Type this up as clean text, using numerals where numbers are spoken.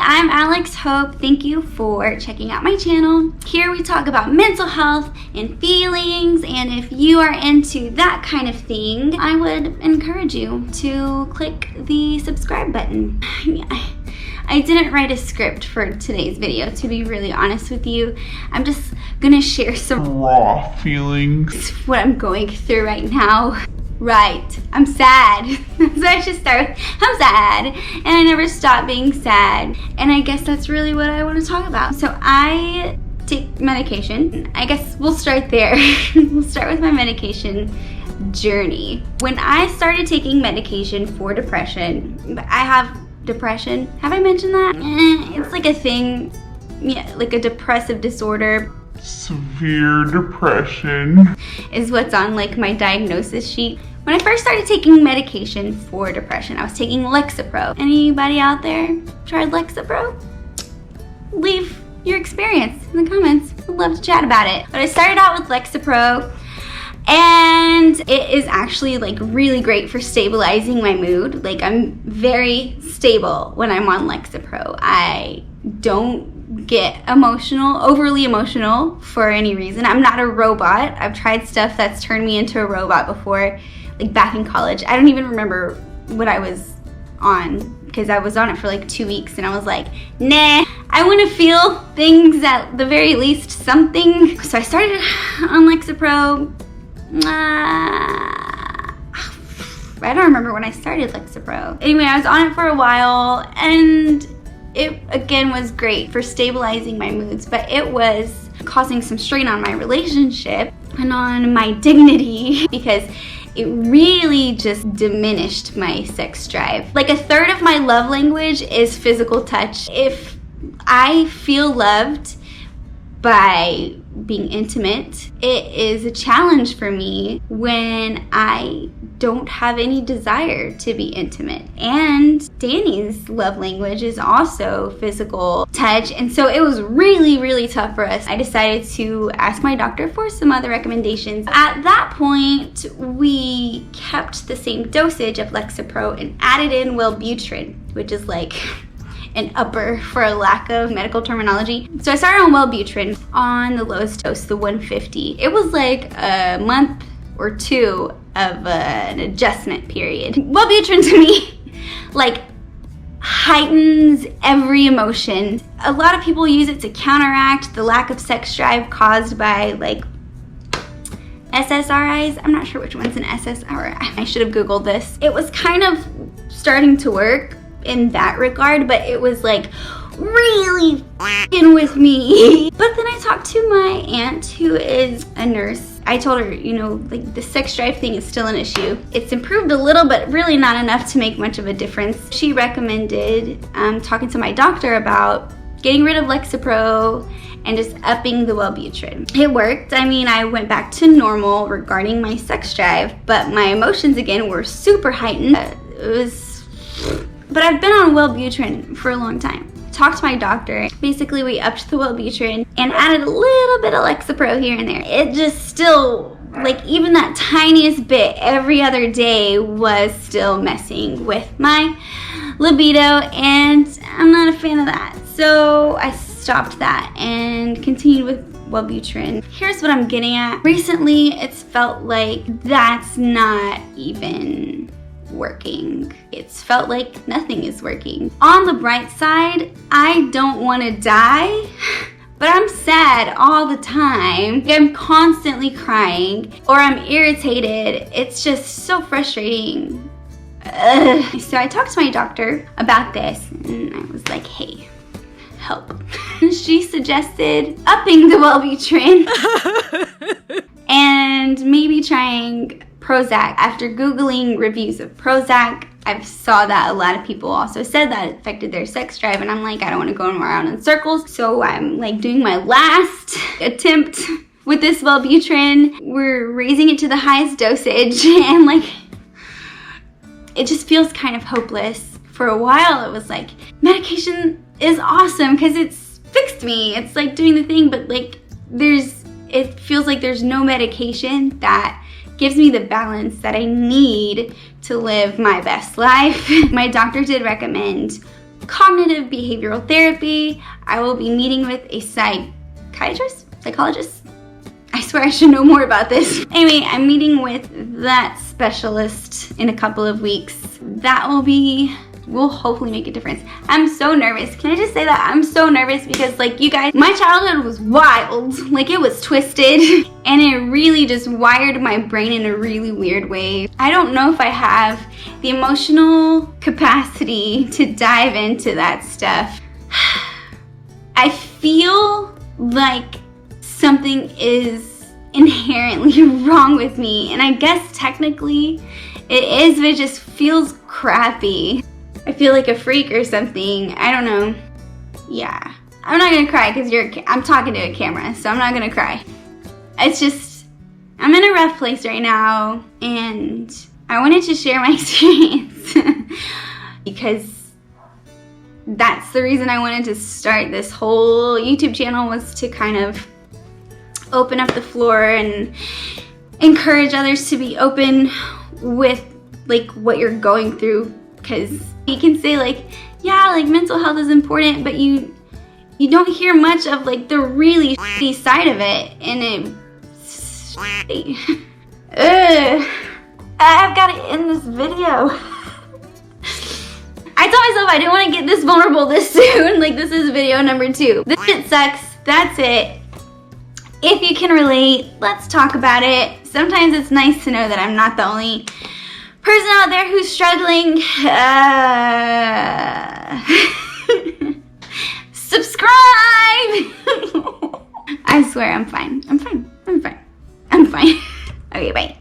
I'm Alex Hope. Thank you for checking out my channel. Here we talk about mental health and feelings, and if you are into that kind of thing, I would encourage you to click the subscribe button. I didn't write a script for today's video, to be really honest with you. I'm just gonna share some raw feelings. What I'm going through right now. Right, I'm sad. So I should start with, I'm sad, and I never stop being sad. And I guess that's really what I want to talk about. So I take medication. I guess we'll start there. We'll start with my medication journey. When I started taking medication for depression, I have depression. Have I mentioned that? It's like a thing, yeah, like a depressive disorder. Severe depression is what's on like my diagnosis sheet. When I first started taking medication for depression, I was taking Lexapro. Anybody out there tried Lexapro? Leave your experience in the comments. I'd love to chat about it. But I started out with Lexapro, and it is actually like really great for stabilizing my mood. Like, I'm very stable when I'm on Lexapro. I don't get overly emotional for any reason. I'm not a robot. I've tried stuff that's turned me into a robot before, like back in college. I don't even remember what I was on, because I was on it for like 2 weeks and I was like, nah, I want to feel things, at the very least something. So I started on Lexapro. I don't remember when I started Lexapro. Anyway, I was on it for a while, and it again was great for stabilizing my moods, but it was causing some strain on my relationship and on my dignity, because it really just diminished my sex drive. Like, a third of my love language is physical touch. If I feel loved by being intimate, it is a challenge for me when I don't have any desire to be intimate. And Danny's love language is also physical touch, and so it was really, really tough for us. I decided to ask my doctor for some other recommendations. At that point, we kept the same dosage of Lexapro and added in Wellbutrin, which is like an upper for a lack of medical terminology. So I started on Wellbutrin on the lowest dose, the 150. It was like a month or two of an adjustment period. Wellbutrin to me, like, heightens every emotion. A lot of people use it to counteract the lack of sex drive caused by like SSRIs. I'm not sure which one's an SSRI. I should have Googled this. It was kind of starting to work in that regard, but it was like really f***ing with me. But then I talked to my aunt, who is a nurse. I told her, you know, like, the sex drive thing is still an issue. It's improved a little, but really not enough to make much of a difference. She recommended talking to my doctor about getting rid of Lexapro and just upping the Wellbutrin. It worked. I mean, I went back to normal regarding my sex drive, but my emotions again were super heightened. But I've been on Wellbutrin for a long time. Talked to my doctor. Basically, we upped the Wellbutrin and added a little bit of Lexapro here and there. It just still, like, even that tiniest bit every other day was still messing with my libido, and I'm not a fan of that. So I stopped that and continued with Wellbutrin. Here's what I'm getting at. Recently, it's felt like that's not even working. It's felt like nothing is working. On the bright side, I don't want to die, but I'm sad all the time. I'm constantly crying, or I'm irritated. It's just so frustrating. So I talked to my doctor about this, and I was like, hey, help. She suggested upping the Wellbutrin and maybe trying Prozac. After Googling reviews of Prozac, I saw that a lot of people also said that it affected their sex drive, and I'm like, I don't want to go around in circles. So I'm like doing my last attempt with this Wellbutrin. We're raising it to the highest dosage, and like, it just feels kind of hopeless. For a while, it was like, medication is awesome because it's fixed me. It's like doing the thing, but like, it feels like there's no medication that gives me the balance that I need to live my best life. My doctor did recommend cognitive behavioral therapy. I will be meeting with a psychologist. I swear I should know more about this. Anyway, I'm meeting with that specialist in a couple of weeks. That will hopefully make a difference. I'm so nervous. Can I just say that? I'm so nervous because, like, you guys, my childhood was wild. Like, it was twisted and it really just wired my brain in a really weird way. I don't know if I have the emotional capacity to dive into that stuff. I feel like something is inherently wrong with me, and I guess technically it is, but it just feels crappy. I feel like a freak or something. I don't know. Yeah. I'm not gonna cry because I'm talking to a camera, so I'm not gonna cry. It's just, I'm in a rough place right now, and I wanted to share my experience because that's the reason I wanted to start this whole YouTube channel, was to kind of open up the floor and encourage others to be open with, like, what you're going through. Because you can say, like, yeah, like, mental health is important, but you don't hear much of, like, the really shitty side of it, and I've got to end this video. I told myself I didn't want to get this vulnerable this soon. Like, this is video number 2. This shit sucks. That's it. If you can relate, let's talk about it. Sometimes it's nice to know that I'm not the only person out there who's struggling. Subscribe! I swear I'm fine. I'm fine. Okay, bye.